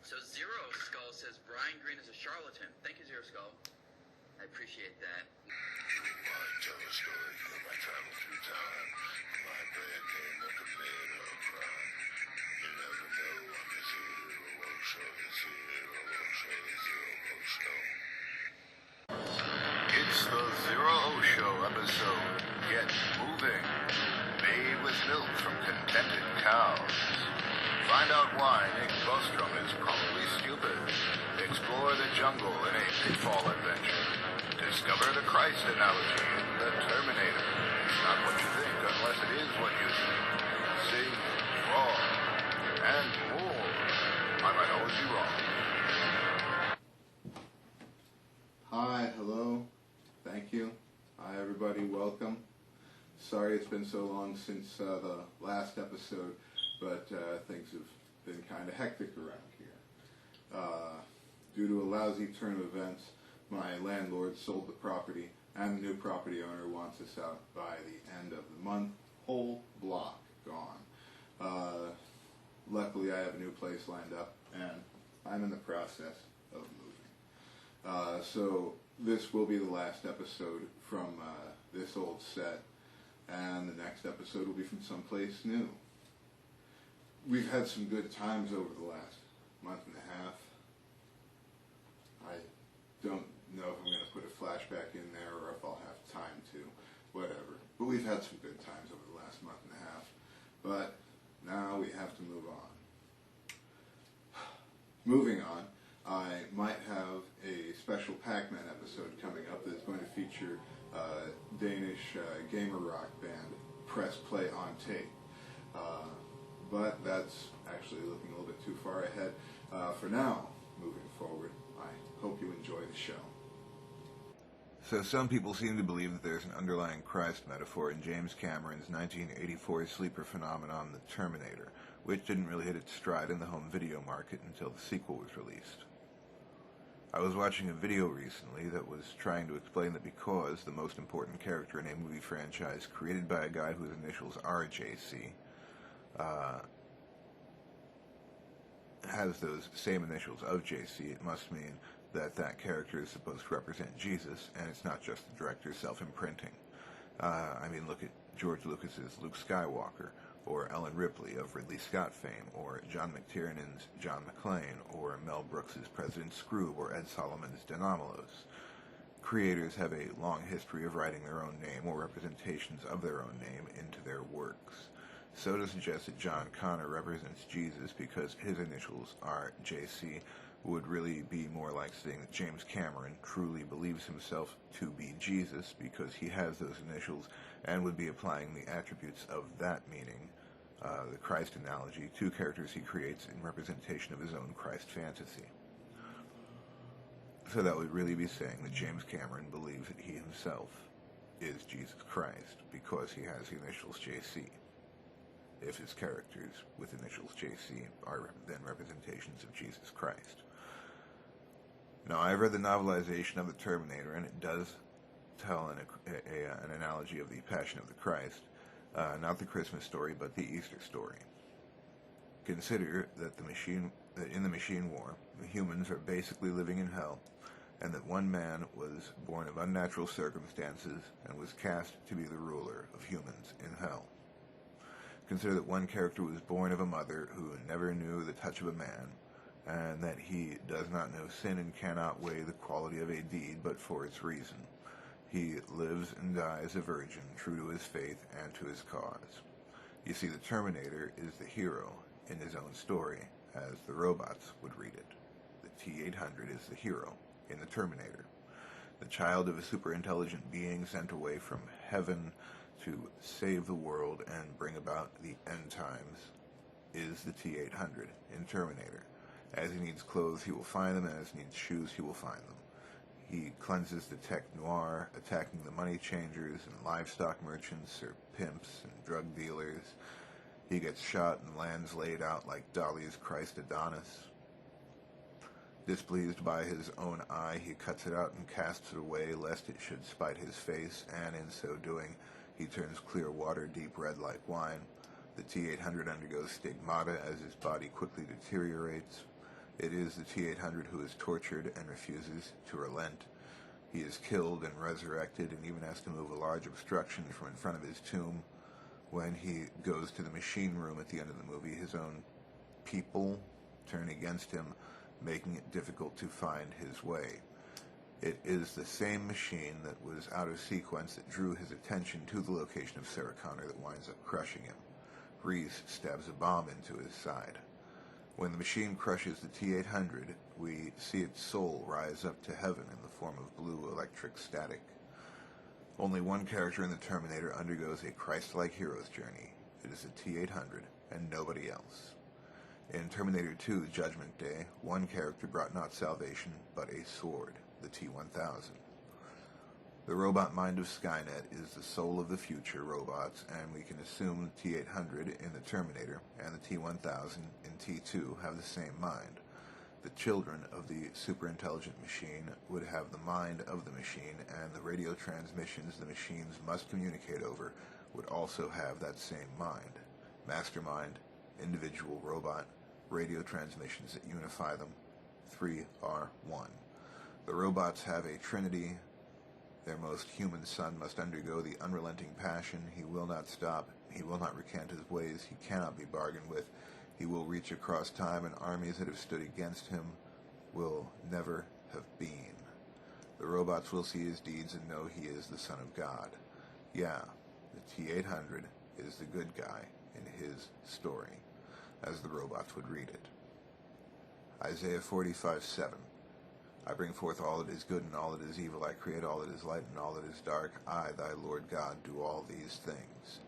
So Zero Skull says Brian Green is a charlatan. Thank you, Zero Skull. I appreciate that. Tell a story from my travel through time. My bad game of commit or crime. You never know on the ZERØ show, the ZERØ show, the ZERØ show. It's the ZERØ show episode. Get moving. Made with milk from contented cows. Find out why Nick Boström is probably stupid. Explore the jungle in a pitfall adventure. Discover the Christ analogy in the Terminator. It's not what you think unless it is what you think. Sing, raw, and more. I might always be wrong. Hi, hello, thank you. Hi everybody, welcome. Sorry it's been so long since the last episode, but things have been kind of hectic around here. Due to a lousy turn of events, my landlord sold the property, and the new property owner wants us out by the end of the month. Whole block gone. Luckily, I have a new place lined up, and I'm in the process of moving. So this will be the last episode from this old set, and the next episode will be from someplace new. We've had some good times over the last month and a half. I don't know if I'm going to put a flashback in there or if I'll have time to, whatever. But we've had some good times over the last month and a half. But now we have to move on. Moving on, I might have a special Pac-Man episode coming up that's going to feature Danish gamer rock band Press Play on Tape. But that's actually looking a little bit too far ahead. For now, moving forward, I hope you enjoy the show. So some people seem to believe that there's an underlying Christ metaphor in James Cameron's 1984 sleeper phenomenon, The Terminator, which didn't really hit its stride in the home video market until the sequel was released. I was watching a video recently that was trying to explain that because the most important character in a movie franchise created by a guy whose initials are JC has those same initials of JC, it must mean that that character is supposed to represent Jesus, and it's not just the director's self-imprinting. I mean, look at George Lucas's Luke Skywalker, or Ellen Ripley of Ridley Scott fame, or John McTiernan's John McClane, or Mel Brooks's President Scrooge, or Ed Solomon's De Nomolos. Creators have a long history of writing their own name or representations of their own name into their works. So to suggest that John Connor represents Jesus because his initials are JC would really be more like saying that James Cameron truly believes himself to be Jesus because he has those initials and would be applying the attributes of that meaning, the Christ analogy, to characters he creates in representation of his own Christ fantasy. So that would really be saying that James Cameron believes that he himself is Jesus Christ because he has the initials JC. If his characters with initials JC are then representations of Jesus Christ. Now, I've read the novelization of The Terminator, and it does tell an analogy of the Passion of the Christ, not the Christmas story, but the Easter story. Consider that in the machine war, the humans are basically living in hell, and that one man was born of unnatural circumstances and was cast to be the ruler of humans in hell. Consider that one character was born of a mother who never knew the touch of a man, and that he does not know sin and cannot weigh the quality of a deed but for its reason. He lives and dies a virgin, true to his faith and to his cause. You see, the Terminator is the hero in his own story, as the robots would read it. The T-800 is the hero in the Terminator. The child of a super-intelligent being sent away from heaven to save the world and bring about the end times is the T-800 in Terminator. As he needs clothes, he will find them, and as he needs shoes, he will find them. He cleanses the tech noir, attacking the money changers and livestock merchants or pimps and drug dealers. He gets shot and lands laid out like Dali's Christ Adonis. Displeased by his own eye, he cuts it out and casts it away, lest it should spite his face, and in so doing, he turns clear water deep red like wine. The T-800 undergoes stigmata as his body quickly deteriorates. It is the T-800 who is tortured and refuses to relent. He is killed and resurrected and even has to move a large obstruction from in front of his tomb. When he goes to the machine room at the end of the movie, his own people turn against him, making it difficult to find his way. It is the same machine that was out of sequence that drew his attention to the location of Sarah Connor that winds up crushing him. Reese stabs a bomb into his side. When the machine crushes the T-800, we see its soul rise up to heaven in the form of blue electric static. Only one character in the Terminator undergoes a Christ-like hero's journey. It is the T-800 and nobody else. In Terminator 2 Judgment Day, one character brought not salvation, but a sword, the T-1000. The robot mind of Skynet is the soul of the future robots, and we can assume the T-800 in the Terminator and the T-1000 in T2 have the same mind. The children of the superintelligent machine would have the mind of the machine, and the radio transmissions the machines must communicate over would also have that same mind. Mastermind, individual robot, radio transmissions that unify them. 3 are 1. The robots have a trinity. Their most human son must undergo the unrelenting passion. He will not stop. He will not recant his ways. He cannot be bargained with. He will reach across time, and armies that have stood against him will never have been. The robots will see his deeds and know he is the Son of God. Yeah, the T-800 is the good guy in his story, as the robots would read it. Isaiah 45:7. I bring forth all that is good and all that is evil. I create all that is light and all that is dark. I, thy Lord God, do all these things.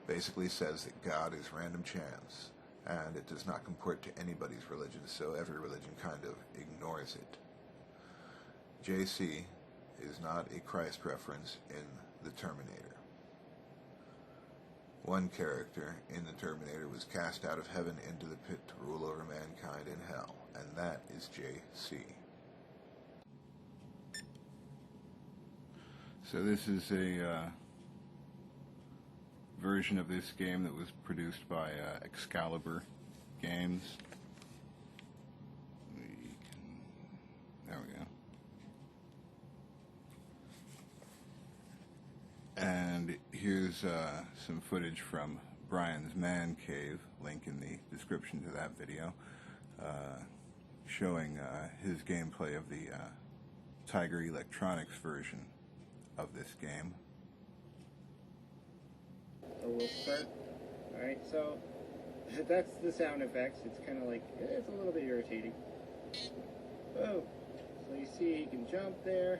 Basically says that God is random chance, and it does not comport to anybody's religion, so every religion kind of ignores it. JC is not a Christ reference in the Terminator. One character in the Terminator was cast out of heaven into the pit to rule over mankind in hell, and that is JC. So this is a version of this game that was produced by Excalibur Games. There we go. And here's some footage from Brian's Man Cave, link in the description to that video, showing his gameplay of the Tiger Electronics version of this game. So we'll start. Alright, so that's the sound effects. It's kind of like, it's a little bit irritating. Oh, so you see he can jump there.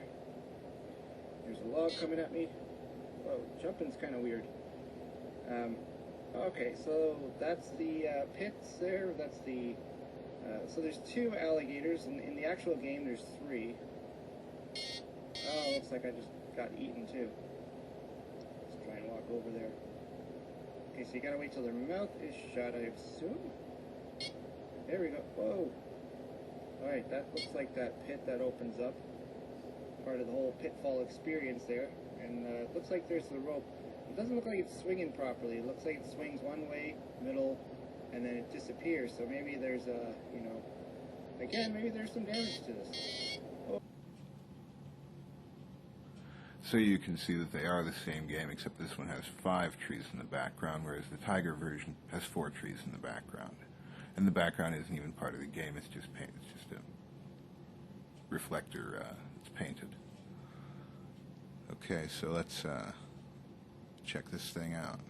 There's a log coming at me. Whoa, jumping's kind of weird. Okay, so that's the pits there. That's the, so there's 2 alligators, and in the actual game there's 3. Oh, looks like I just got eaten too. Let's try and walk over there. Okay, so you gotta wait till their mouth is shut, I assume? There we go. Whoa! Alright, that looks like that pit that opens up. Part of the whole pitfall experience there. And it looks like there's the rope. It doesn't look like it's swinging properly. It looks like it swings one way, middle, and then it disappears. So maybe there's a, you know, again, maybe there's some damage to this. Oh. So you can see that they are the same game, except this one has 5 trees in the background, whereas the Tiger version has 4 trees in the background. And the background isn't even part of the game, it's just paint. It's just a reflector that's painted. Okay, so let's check this thing out.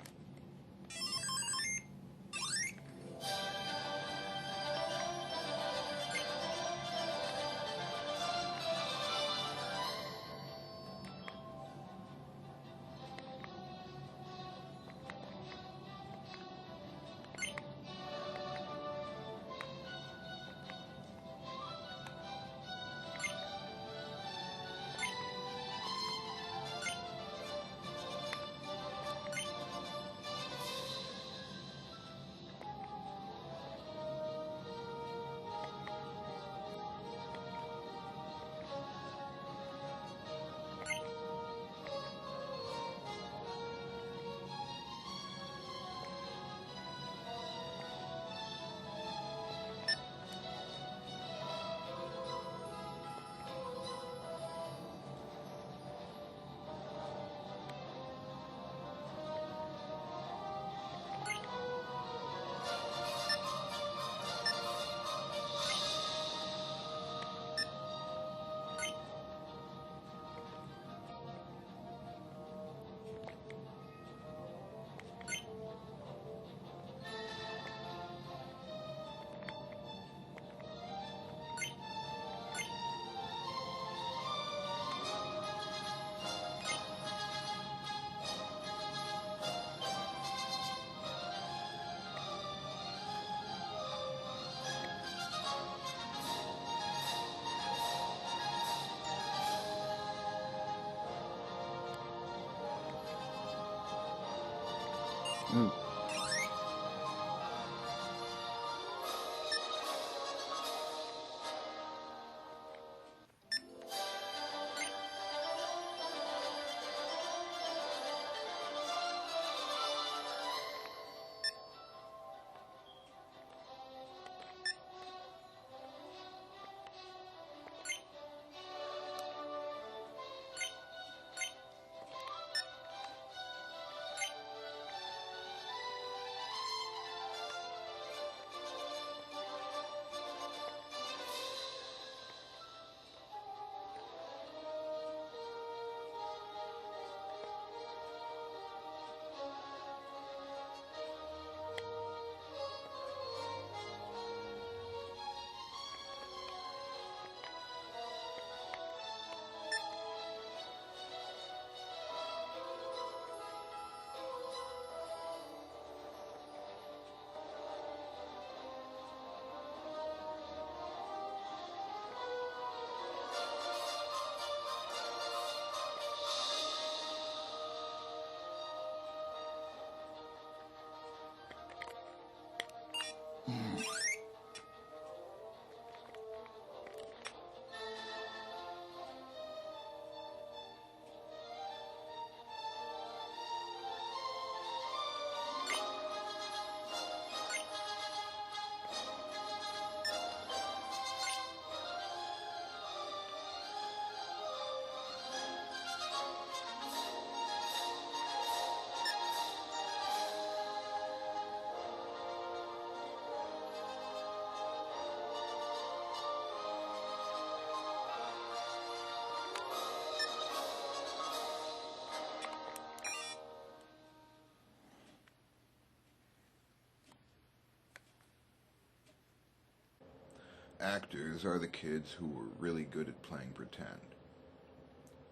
Actors are the kids who were really good at playing pretend.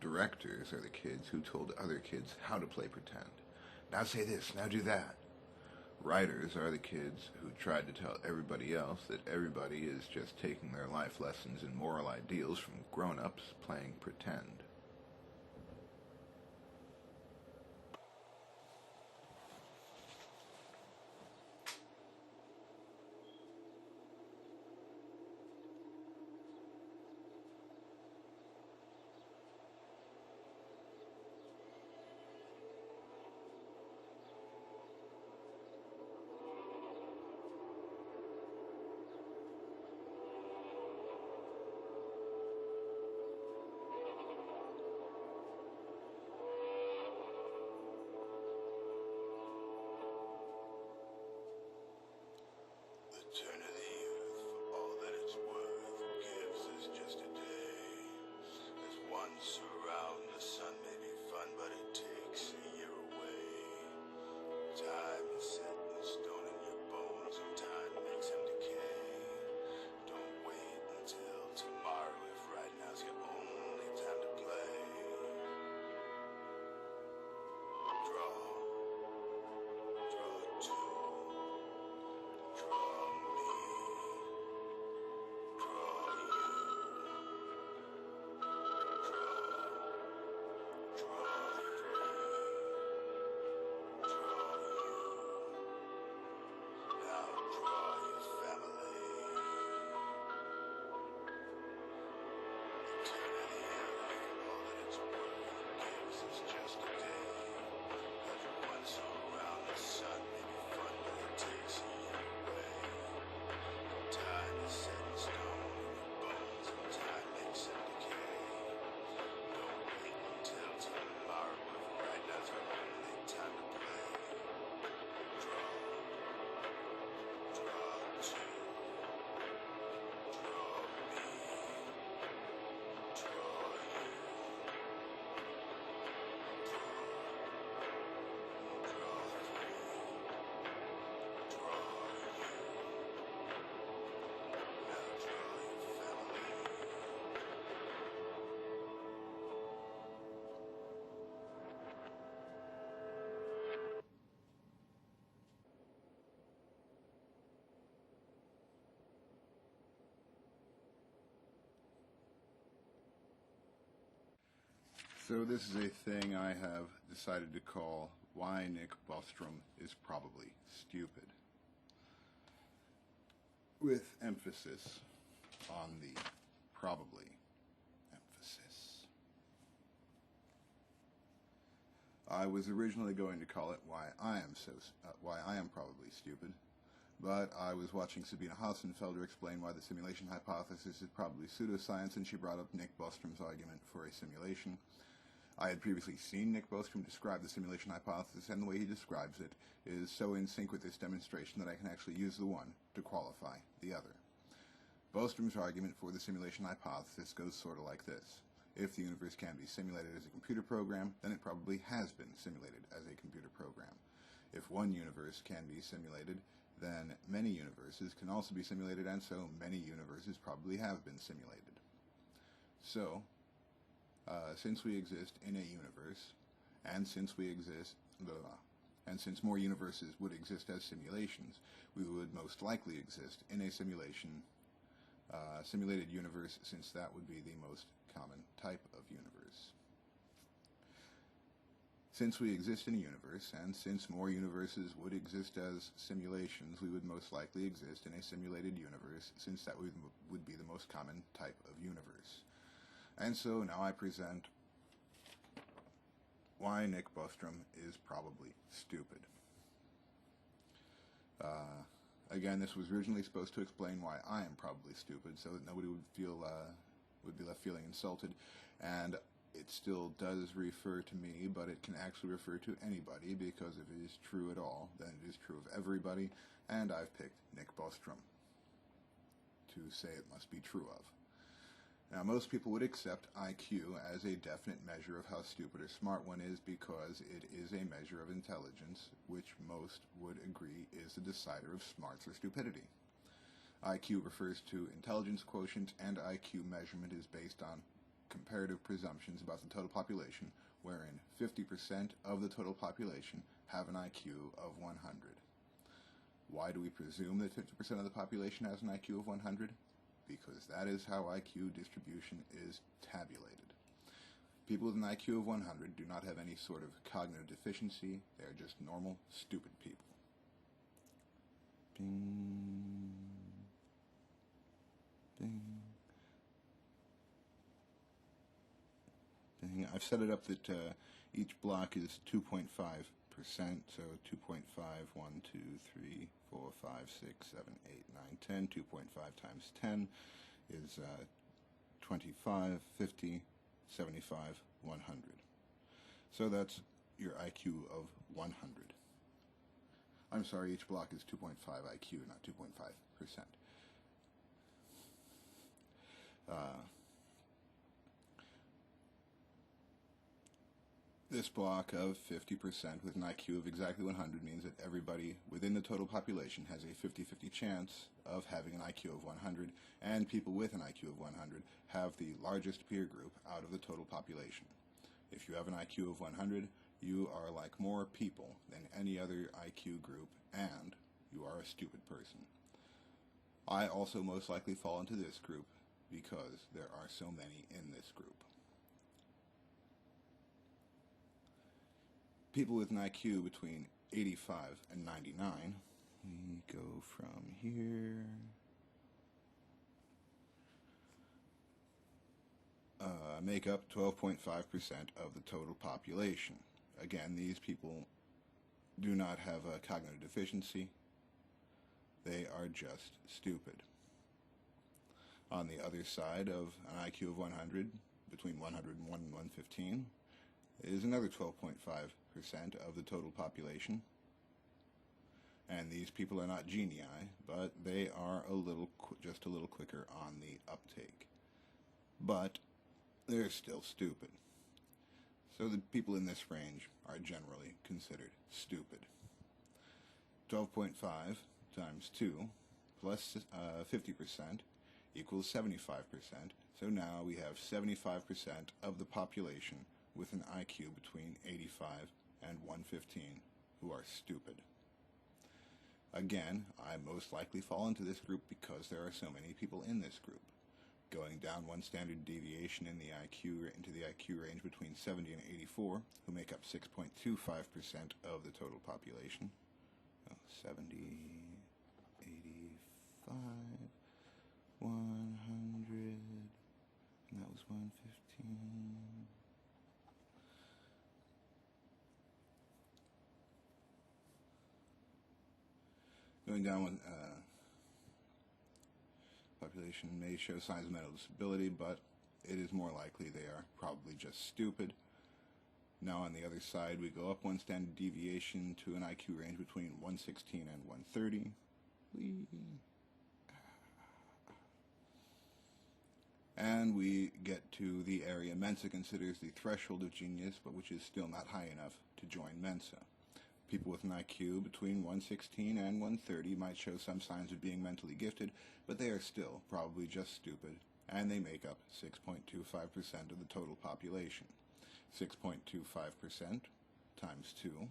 Directors are the kids who told other kids how to play pretend. Now say this, now do that. Writers are the kids who tried to tell everybody else that everybody is just taking their life lessons and moral ideals from grown-ups playing pretend. Turn of the earth, for all that it's worth, gives us just a day. As once around the sun may be fun, but it takes a year away. Time is set in stone in your bones, and time makes them decay. Don't wait until tomorrow, if right now's your only time to play. Draw two. Draw me, draw you, draw three, draw you, now draw your family. The turn of the earth, all that it's worth, gives us just a day. Every once around the sun may be fun, but it takes a year away. Time is set in stone in your bones, and time makes them decay. Don't wait until tomorrow, if right now's your only time to play. Draw two. Draw me, draw you. Draw three, draw you. Now draw your family. So this is a thing I have decided to call why Nick Boström is probably stupid. With emphasis on the probably emphasis. I was originally going to call it why I am probably stupid, but I was watching Sabine Hassenfelder explain why the simulation hypothesis is probably pseudoscience, and she brought up Nick Boström's argument for a simulation. I had previously seen Nick Boström describe the simulation hypothesis, and the way he describes it is so in sync with this demonstration that I can actually use the one to qualify the other. Boström's argument for the simulation hypothesis goes sort of like this. If the universe can be simulated as a computer program, then it probably has been simulated as a computer program. If one universe can be simulated, then many universes can also be simulated, and so many universes probably have been simulated. So, since we exist in a universe, and since more universes would exist as simulations, we would most likely exist in a simulated universe, since that would be the most common type of universe. Since we exist in a universe, and since more universes would exist as simulations, we would most likely exist in a simulated universe, since that would be the most common type of universe. And so now I present why Nick Boström is probably stupid. Again, this was originally supposed to explain why I am probably stupid, so that nobody would be left feeling insulted. And it still does refer to me, but it can actually refer to anybody, because if it is true at all, then it is true of everybody, and I've picked Nick Boström to say it must be true of. Now, most people would accept IQ as a definite measure of how stupid or smart one is, because it is a measure of intelligence, which most would agree is the decider of smarts or stupidity. IQ refers to intelligence quotient, and IQ measurement is based on comparative presumptions about the total population, wherein 50% of the total population have an IQ of 100. Why do we presume that 50% of the population has an IQ of 100? Because that is how IQ distribution is tabulated. People with an IQ of 100 do not have any sort of cognitive deficiency. They are just normal, stupid people. Bing. Bing. Bing. I've set it up that each block is 2.5%, so 2.5, 1, 2, 3, 4, 5, 6, 7, 8, 9, 10. 2.5 times 10 is 25, 50, 75, 100. So that's your IQ of 100. I'm sorry, each block is 2.5 IQ, not 2.5%. This block of 50% with an IQ of exactly 100 means that everybody within the total population has a 50-50 chance of having an IQ of 100, and people with an IQ of 100 have the largest peer group out of the total population. If you have an IQ of 100, you are like more people than any other IQ group, and you are a stupid person. I also most likely fall into this group because there are so many in this group. People with an IQ between 85 and 99, we go from here, make up 12.5% of the total population. Again, these people do not have a cognitive deficiency. They are just stupid. On the other side of an IQ of 100, between 101 and 115, is another 12.5% of the total population. And these people are not genii, but they are just a little quicker on the uptake. But they're still stupid. So the people in this range are generally considered stupid. 12.5 times 2 plus 50% equals 75%. So now we have 75% of the population with an IQ between 85 and 115 who are stupid. Again, I most likely fall into this group because there are so many people in this group. Going down one standard deviation in the IQ into the IQ range between 70 and 84, who make up 6.25% of the total population. 70, 85, 100, and that was 115. Going down one, population may show signs of mental disability, but it is more likely they are probably just stupid. Now on the other side, we go up one standard deviation to an IQ range between 116 and 130. And we get to the area Mensa considers the threshold of genius, but which is still not high enough to join Mensa. People with an IQ between 116 and 130 might show some signs of being mentally gifted, but they are still probably just stupid, and they make up 6.25% of the total population. 6.25% times 2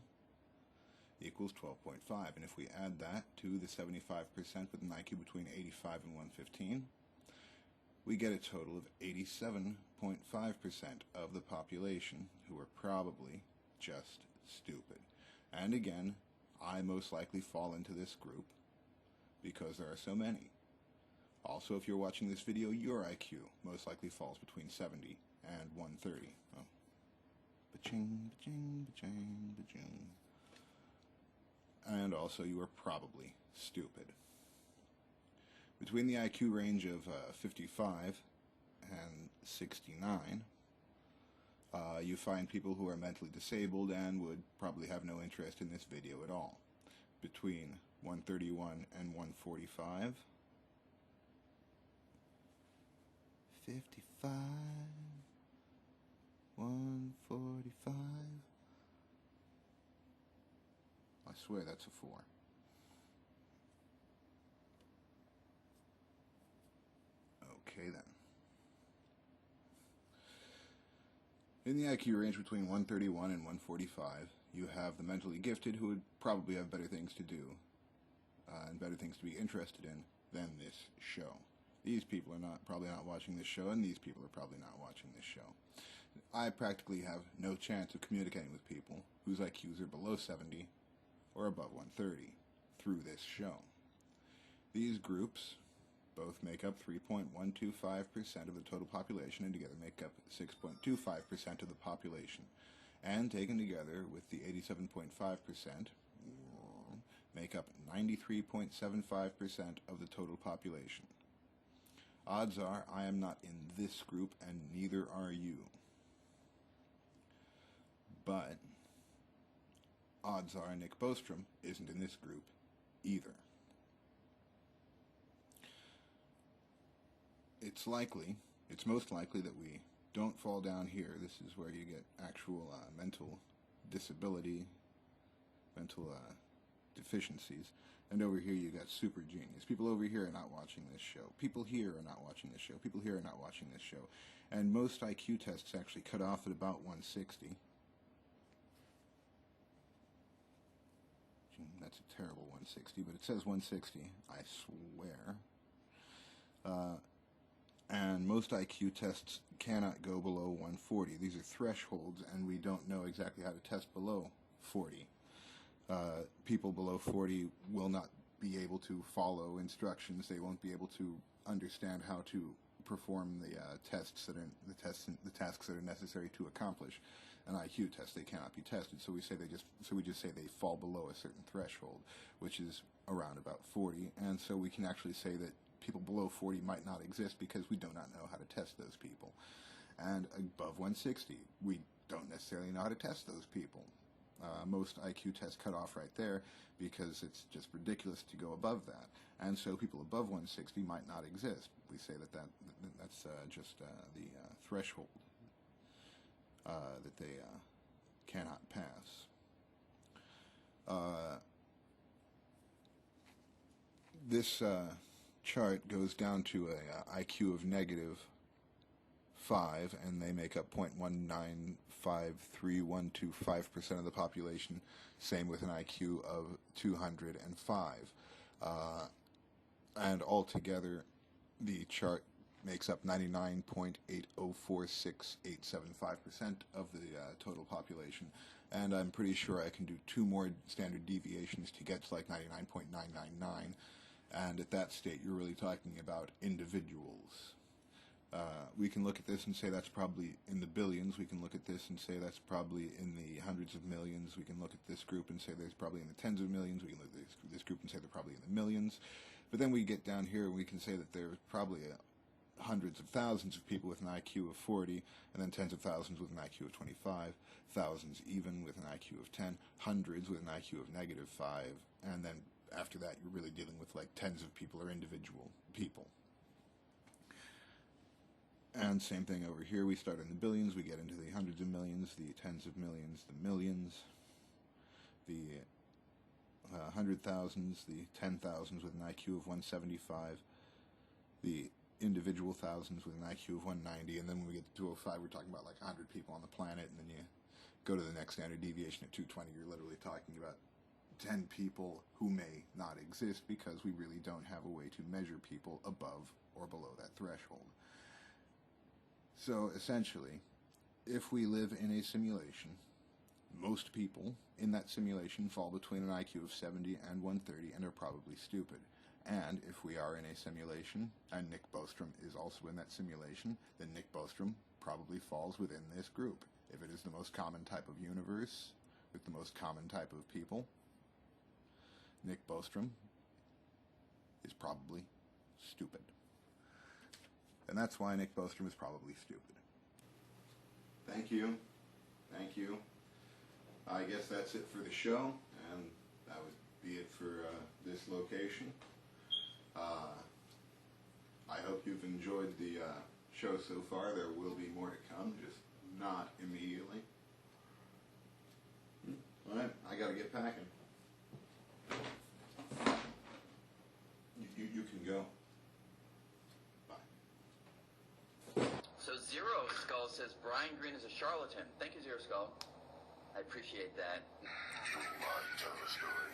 equals 12.5, and if we add that to the 75% with an IQ between 85 and 115, we get a total of 87.5% of the population who are probably just stupid. And again, I most likely fall into this group because there are so many. Also, if you're watching this video, your IQ most likely falls between 70 and 130. Oh. Ba-ching, ba-ching, ba-ching, ba-ching. And also, you are probably stupid. Between the IQ range of 55 and 69, you find people who are mentally disabled and would probably have no interest in this video at all. Between 131 and 145, 55, 145, I swear that's a 4. Okay then. In the IQ range between 131 and 145, you have the mentally gifted who would probably have better things to do and better things to be interested in than this show. These people are probably not watching this show, and these people are probably not watching this show. I practically have no chance of communicating with people whose IQs are below 70 or above 130 through this show. These groups both make up 3.125% of the total population, and together make up 6.25% of the population. And taken together with the 87.5%, make up 93.75% of the total population. Odds are I am not in this group, and neither are you. But odds are Nick Boström isn't in this group either. It's most likely that we don't fall down here. This is where you get actual mental disability, mental deficiencies. And over here you got super genius. People over here are not watching this show. People here are not watching this show. People here are not watching this show. And most IQ tests actually cut off at about 160. That's a terrible 160, but it says 160, I swear. And most IQ tests cannot go below 140. These are thresholds, and we don't know exactly how to test below 40. People below 40 will not be able to follow instructions. They won't be able to understand how to perform the tasks that are necessary to accomplish an IQ test. They cannot be tested. So we just say they fall below a certain threshold, which is around about 40. And so we can actually say that people below 40 might not exist because we do not know how to test those people. And above 160, we don't necessarily know how to test those people. Most IQ tests cut off right there because it's just ridiculous to go above that. And so people above 160 might not exist. We say that's just the threshold that they cannot pass. This chart goes down to a IQ of -5, and they make up 0.1953125% of the population. Same with an IQ of 205. And altogether, the chart makes up 99.8046875% of the total population, and I'm pretty sure I can do 2 more standard deviations to get to like 99.999, and at that state you're really talking about individuals. We can look at this and say that's probably in the billions. We can look at this and say that's probably in the hundreds of millions. We can look at this group and say there's probably in the tens of millions. We can look at this group and say they're probably in the millions. But then we get down here and we can say that there's probably hundreds of thousands of people with an IQ of 40, and then tens of thousands with an IQ of 25, thousands even with an IQ of 10, hundreds with an IQ of -5, and then after that you're really dealing with like tens of people or individual people. And same thing over here, we start in the billions, we get into the hundreds of millions, the tens of millions, the millions, the 100,000s, the 10,000s with an IQ of 175, the individual thousands with an IQ of 190, and then when we get to 205, we're talking about like 100 people on the planet, and then you go to the next standard deviation at 220, you're literally talking about 10 people who may not exist because we really don't have a way to measure people above or below that threshold. So essentially, if we live in a simulation, most people in that simulation fall between an IQ of 70 and 130 and are probably stupid. And if we are in a simulation, and Nick Boström is also in that simulation, then Nick Boström probably falls within this group. If it is the most common type of universe, with the most common type of people, Nick Boström is probably stupid. And that's why Nick Boström is probably stupid. Thank you. Thank you. I guess that's it for the show, and that would be it for this location. I hope you've enjoyed the show so far. There will be more to come, just not immediately. Alright, I gotta get packing. You can go. Bye. So Zero Skull says Brian Green is a charlatan. Thank you, Zero Skull. I appreciate that. Tell the story.